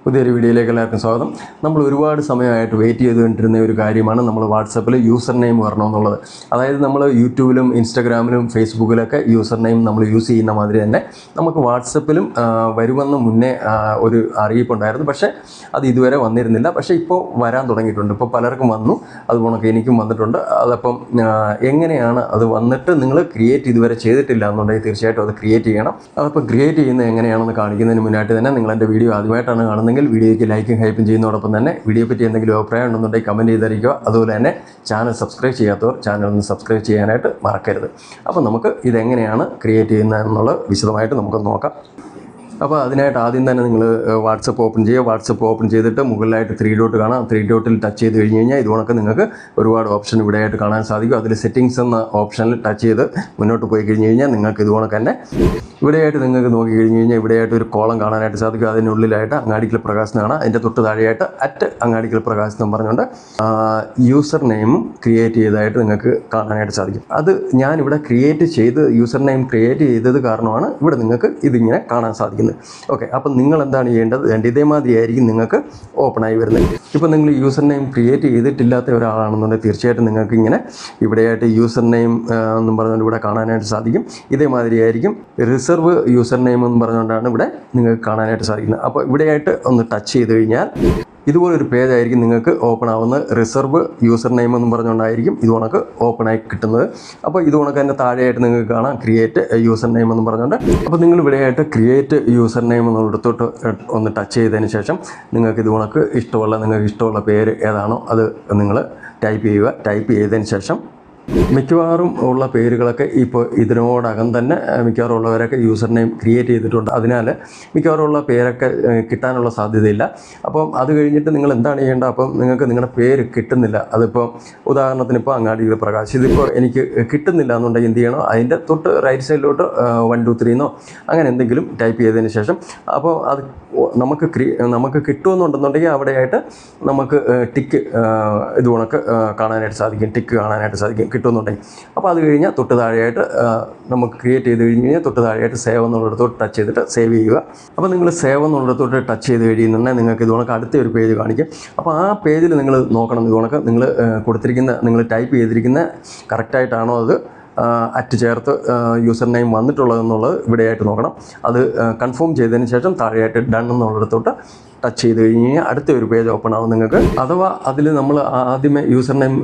പുതിയൊരു വീഡിയോയിലേക്ക് എല്ലാവർക്കും സ്വാഗതം. നമ്മൾ ഒരുപാട് സമയമായിട്ട് വെയിറ്റ് ചെയ്തുകൊണ്ടിരുന്ന ഒരു കാര്യമാണ് നമ്മൾ വാട്സപ്പിൽ യൂസർ നെയിം വരണമെന്നുള്ളത്. അതായത് നമ്മൾ യൂട്യൂബിലും ഇൻസ്റ്റാഗ്രാമിലും ഫേസ്ബുക്കിലൊക്കെ യൂസർ നെയിം നമ്മൾ യൂസ് ചെയ്യുന്ന മാതിരി തന്നെ നമുക്ക് വാട്സപ്പിലും വരുമെന്ന് മുന്നേ ഒരു അറിയിപ്പുണ്ടായിരുന്നു. പക്ഷേ അത് ഇതുവരെ വന്നിരുന്നില്ല. പക്ഷേ ഇപ്പോൾ വരാൻ തുടങ്ങിയിട്ടുണ്ട്. ഇപ്പോൾ പലർക്കും വന്നു, അതുപോലൊക്കെ എനിക്കും വന്നിട്ടുണ്ട്. അതപ്പം എങ്ങനെയാണ് അത് വന്നിട്ട് നിങ്ങൾ ക്രിയേറ്റ് ഇതുവരെ ചെയ്തിട്ടില്ല എന്നുണ്ടെങ്കിൽ തീർച്ചയായിട്ടും അത് ക്രിയേറ്റ് ചെയ്യണം. അതപ്പം ക്രിയേറ്റ് ചെയ്യുന്നത് എങ്ങനെയാണെന്ന് കാണിക്കുന്നതിന് മുന്നായിട്ട് തന്നെ നിങ്ങൾ എൻ്റെ വീഡിയോ ആദ്യമായിട്ടാണ് കാണുന്നത് വീഡിയോയ്ക്ക് ലൈക്കും ഹൈപ്പും ചെയ്യുന്നതോടൊപ്പം തന്നെ വീഡിയോ പറ്റി എന്തെങ്കിലും അഭിപ്രായം ഉണ്ടെന്നുണ്ടെങ്കിൽ കമൻറ്റ് ചെയ്തിരിക്കുക. അതുപോലെ തന്നെ ചാനൽ സബ്സ്ക്രൈബ് ചെയ്യാത്തവർ ചാനൽ ഒന്ന് സബ്സ്ക്രൈബ് ചെയ്യാനായിട്ട് മറക്കരുത്. അപ്പോൾ നമുക്ക് ഇതെങ്ങനെയാണ് ക്രിയേറ്റ് ചെയ്യുന്നതെന്നുള്ളത് വിശദമായിട്ട് നമുക്ക് നോക്കാം. അപ്പോൾ അതിനായിട്ട് ആദ്യം തന്നെ നിങ്ങൾ വാട്സപ്പ് ഓപ്പൺ ചെയ്യുക. വാട്സപ്പ് ഓപ്പൺ ചെയ്തിട്ട് മുകളിലായിട്ട് 3 ഡോട്ട് കാണാം. 3 ഡോട്ടിൽ ടച്ച് ചെയ്ത് കഴിഞ്ഞ് കഴിഞ്ഞാൽ ഇതുകൊണ്ടൊക്കെ നിങ്ങൾക്ക് ഒരുപാട് ഓപ്ഷൻ ഇവിടെയായിട്ട് കാണാൻ സാധിക്കും. അതിൽ സെറ്റിങ്സ് എന്ന ഓപ്ഷനിൽ ടച്ച് ചെയ്ത് മുന്നോട്ട് പോയി കഴിഞ്ഞ് കഴിഞ്ഞാൽ നിങ്ങൾക്ക് ഇതുകൊണ്ടൊക്കെ തന്നെ ഇവിടെയായിട്ട് നിങ്ങൾക്ക് നോക്കി കഴിഞ്ഞ് കഴിഞ്ഞാൽ ഇവിടെയായിട്ട് ഒരു കോളം കാണാനായിട്ട് സാധിക്കും. അതിനുള്ളിലായിട്ട് അങ്ങാടിക്കൽ പ്രകാശ് എന്നാണ്. അതിൻ്റെ തൊട്ട് താഴെയായിട്ട് അങ്ങാടിക്കൽ പ്രകാശ് എന്ന് പറഞ്ഞുകൊണ്ട് യൂസർ നെയിമും ക്രിയേറ്റ് ചെയ്തതായിട്ട് നിങ്ങൾക്ക് കാണാനായിട്ട് സാധിക്കും. അത് ഞാനിവിടെ യൂസർ നെയിം ക്രിയേറ്റ് ചെയ്തത് കാരണമാണ് ഇവിടെ നിങ്ങൾക്ക് ഇതിങ്ങനെ കാണാൻ സാധിക്കുന്നത്. ഓക്കെ, അപ്പം നിങ്ങൾ എന്താണ് ചെയ്യേണ്ടത്? ഇതേമാതിരി ആയിരിക്കും നിങ്ങൾക്ക് ഓപ്പണായി വരുന്നത്. ഇപ്പോൾ നിങ്ങൾ യൂസർ നെയിം ക്രിയേറ്റ് ചെയ്തിട്ടില്ലാത്ത ഒരാളാണെന്നുണ്ടെങ്കിൽ തീർച്ചയായിട്ടും നിങ്ങൾക്ക് ഇങ്ങനെ ഇവിടെയായിട്ട് യൂസർ നെയിം എന്നും പറഞ്ഞുകൊണ്ട് ഇവിടെ കാണാനായിട്ട് സാധിക്കും. ഇതേമാതിരി ആയിരിക്കും റിസർവ് യൂസർ നെയിം എന്ന് പറഞ്ഞുകൊണ്ടാണ് ഇവിടെ നിങ്ങൾക്ക് കാണാനായിട്ട് സാധിക്കുന്നത്. അപ്പോൾ ഇവിടെയായിട്ട് ഒന്ന് ടച്ച് ചെയ്ത് കഴിഞ്ഞാൽ ഇതുപോലൊരു പേജ് ആയിരിക്കും നിങ്ങൾക്ക് ഓപ്പൺ ആവുന്നത്. റിസർവ് യൂസർ നെയിം എന്ന് പറഞ്ഞുകൊണ്ടായിരിക്കും ഇതുകൊണ്ടൊക്കെ ഓപ്പണായി കിട്ടുന്നത്. അപ്പോൾ ഇതുകൊണ്ടൊക്കെ തന്നെ താഴെയായിട്ട് നിങ്ങൾക്ക് കാണാം ക്രിയേറ്റ് യൂസർ നെയിം എന്ന് പറഞ്ഞുകൊണ്ട്. അപ്പോൾ നിങ്ങൾ ഇവിടെയായിട്ട് ക്രിയേറ്റ് യൂസർ നെയിം എന്നുള്ളിടത്തോട്ട് ഒന്ന് ടച്ച് ചെയ്തതിന് ശേഷം നിങ്ങൾക്ക് നിങ്ങൾക്ക് ഇഷ്ടമുള്ള പേര് ഏതാണോ അത് നിങ്ങൾ ടൈപ്പ് ചെയ്യുക. ടൈപ്പ് ചെയ്തതിന് ശേഷം മിക്കവാറും ഉള്ള പേരുകളൊക്കെ ഇപ്പോൾ ഇതിനോടകം തന്നെ മിക്കവാറും ഉള്ളവരൊക്കെ യൂസർ നെയിം ക്രിയേറ്റ് ചെയ്തിട്ടുണ്ട്. അതിനാൽ മിക്കവാറും ഉള്ള പേരൊക്കെ കിട്ടാനുള്ള സാധ്യതയില്ല. അപ്പം അത് കഴിഞ്ഞിട്ട് നിങ്ങൾ എന്താണ് ചെയ്യേണ്ടത്? അപ്പം നിങ്ങൾക്ക് നിങ്ങളുടെ പേര് കിട്ടുന്നില്ല. അതിപ്പോൾ ഉദാഹരണത്തിന് ഇപ്പോൾ അങ്ങാടിയിൽ പ്രകാശ്, ഇതിപ്പോൾ എനിക്ക് കിട്ടുന്നില്ല എന്നുണ്ടെങ്കിൽ എന്ത് ചെയ്യണം? അതിൻ്റെ തൊട്ട് റൈറ്റ് സൈഡിലോട്ട് 1 2 3 എന്നോ അങ്ങനെ എന്തെങ്കിലും ടൈപ്പ് ചെയ്തതിന് ശേഷം അപ്പോൾ അത് നമുക്ക് കിട്ടുമെന്നുണ്ടെന്നുണ്ടെങ്കിൽ അവിടെയായിട്ട് നമുക്ക് ടിക്ക് ഇതുകൊണ്ടൊക്കെ കാണാനായിട്ട് സാധിക്കും. ടിക്ക് കാണാനായിട്ട് സാധിക്കും കിട്ടുമെന്നുണ്ടെങ്കിൽ. അപ്പോൾ അത് കഴിഞ്ഞാൽ തൊട്ട് താഴെയായിട്ട് നമുക്ക് ക്രിയേറ്റ് ചെയ്ത് കഴിഞ്ഞ് കഴിഞ്ഞാൽ തൊട്ട് താഴെയായിട്ട് സേവ് എന്നുള്ളിടത്തോട്ട് ടച്ച് ചെയ്തിട്ട് സേവ് ചെയ്യുക. അപ്പോൾ നിങ്ങൾ സേവ് എന്നുള്ളിടത്തോട്ട് ടച്ച് ചെയ്ത് കഴിയുന്നുണ്ടെങ്കിൽ നിങ്ങൾക്ക് ഇതുകൊണ്ടൊക്കെ അടുത്ത ഒരു പേജ് കാണിക്കും. അപ്പോൾ ആ പേജിൽ നിങ്ങൾ നോക്കണം ഇതുകൊണ്ടൊക്കെ നിങ്ങൾ ടൈപ്പ് ചെയ്തിരിക്കുന്ന കറക്റ്റായിട്ടാണോ അത് ചേർത്ത് യൂസർ നെയിം വന്നിട്ടുള്ളതെന്നുള്ളത് ഇവിടെയായിട്ട് നോക്കണം. അത് കൺഫേം ചെയ്തതിന് ശേഷം താഴെയായിട്ട് ഡൺ എന്നുള്ളിടത്തോട്ട് ടച്ച് ചെയ്ത് കഴിഞ്ഞ് കഴിഞ്ഞാൽ അടുത്ത ഒരു പേജ് ഓപ്പൺ ആവും നിങ്ങൾക്ക്. അഥവാ അതിൽ നമ്മൾ ആദ്യമേ യൂസർ നെയിം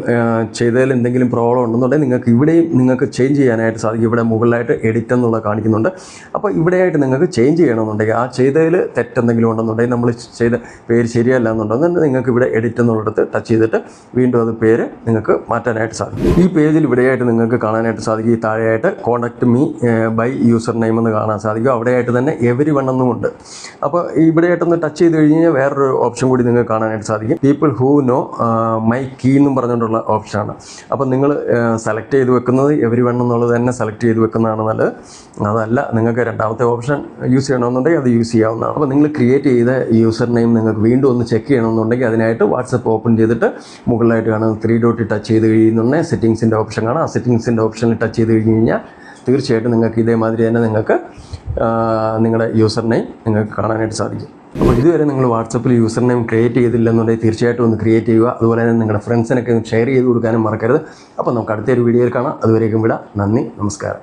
ചെയ്തതിൽ എന്തെങ്കിലും പ്രോബ്ലം ഉണ്ടെന്നുണ്ടെങ്കിൽ നിങ്ങൾക്ക് ചേഞ്ച് ചെയ്യാനായിട്ട് സാധിക്കും. ഇവിടെ മുകളിലായിട്ട് എഡിറ്റ് എന്നുള്ള കാണിക്കുന്നുണ്ട്. അപ്പോൾ ഇവിടെയായിട്ട് നിങ്ങൾക്ക് ചേഞ്ച് ചെയ്യണമെന്നുണ്ടെങ്കിൽ ചെയ്തതിൽ തെറ്റെന്തെങ്കിലും ഉണ്ടെന്നുണ്ടെങ്കിൽ നമ്മൾ ചെയ്ത പേര് ശരിയല്ല എന്നുണ്ടെങ്കിൽ നിങ്ങൾക്ക് ഇവിടെ എഡിറ്റ് എന്നുള്ളിടത്ത് ടച്ച് ചെയ്തിട്ട് വീണ്ടും അത് പേര് നിങ്ങൾക്ക് മാറ്റാനായിട്ട് സാധിക്കും. ഈ പേജിൽ ഇവിടെയായിട്ട് നിങ്ങൾക്ക് കാണാനായിട്ട് സാധിക്കും. ഈ താഴെയായിട്ട് contact me by user name എന്ന് കാണാൻ സാധിക്കും. അവിടെയായിട്ട് തന്നെ എവരി വൺ എന്നുമുണ്ട്. അപ്പോൾ ഇവിടെയായിട്ടൊന്ന് ടച്ച് ചെയ്ത് കഴിഞ്ഞ് കഴിഞ്ഞാൽ വേറൊരു ഓപ്ഷൻ കൂടി നിങ്ങൾക്ക് കാണാനായിട്ട് സാധിക്കും. People who know my key എന്നും പറഞ്ഞുകൊണ്ടുള്ള ഓപ്ഷനാണ്. അപ്പോൾ നിങ്ങൾ സെലക്ട് ചെയ്ത് വെക്കുന്നത് എവരി വൺ എന്നുള്ളത് തന്നെ സെലക്ട് ചെയ്ത് വെക്കുന്നതാണ് നല്ലത്. അതല്ല നിങ്ങൾക്ക് രണ്ടാമത്തെ ഓപ്ഷൻ യൂസ് ചെയ്യണമെന്നുണ്ടെങ്കിൽ അത് യൂസ് ചെയ്യാവുന്നതാണ്. അപ്പോൾ നിങ്ങൾ ക്രിയേറ്റ് ചെയ്ത യൂസർ നെയിം നിങ്ങൾക്ക് വീണ്ടും ഒന്ന് ചെക്ക് ചെയ്യണമെന്നുണ്ടെങ്കിൽ അതിനായിട്ട് വാട്സപ്പ് ഓപ്പൺ ചെയ്തിട്ട് മുകളിലായിട്ട് കാണുന്ന 3 ഡോട്ട് ടച്ച് ചെയ്ത് കഴിയുന്നുണ്ടെങ്കിൽ സെറ്റിങ്സിൻ്റെ ഓപ്ഷൻ കാണാം. ആ സെറ്റിങ്സിൻ്റെ ഓപ്ഷനിൽ ടച്ച് ചെയ്ത് കഴിഞ്ഞ് കഴിഞ്ഞാൽ തീർച്ചയായിട്ടും നിങ്ങൾക്ക് ഇതേമാതിരി തന്നെ നിങ്ങൾക്ക് നിങ്ങളുടെ യൂസർ നെയിം നിങ്ങൾക്ക് കാണാനായിട്ട് സാധിക്കും. അപ്പോൾ ഇതുവരെ നിങ്ങൾ വാട്സപ്പിൽ യൂസർ നെയിം ക്രിയേറ്റ് ചെയ്തില്ലെന്നുണ്ടെങ്കിൽ തീർച്ചയായിട്ടും ഒന്ന് ക്രിയേറ്റ് ചെയ്യുക. അതുപോലെ തന്നെ നിങ്ങളുടെ ഫ്രണ്ട്സിനൊക്കെ ഷെയർ ചെയ്ത് കൊടുക്കാനും മറക്കരുത്. അപ്പോൾ നമുക്ക് അടുത്തൊരു വീഡിയോയിൽ കാണാം. അതുവരേക്കും വിടാം. നന്ദി, നമസ്കാരം.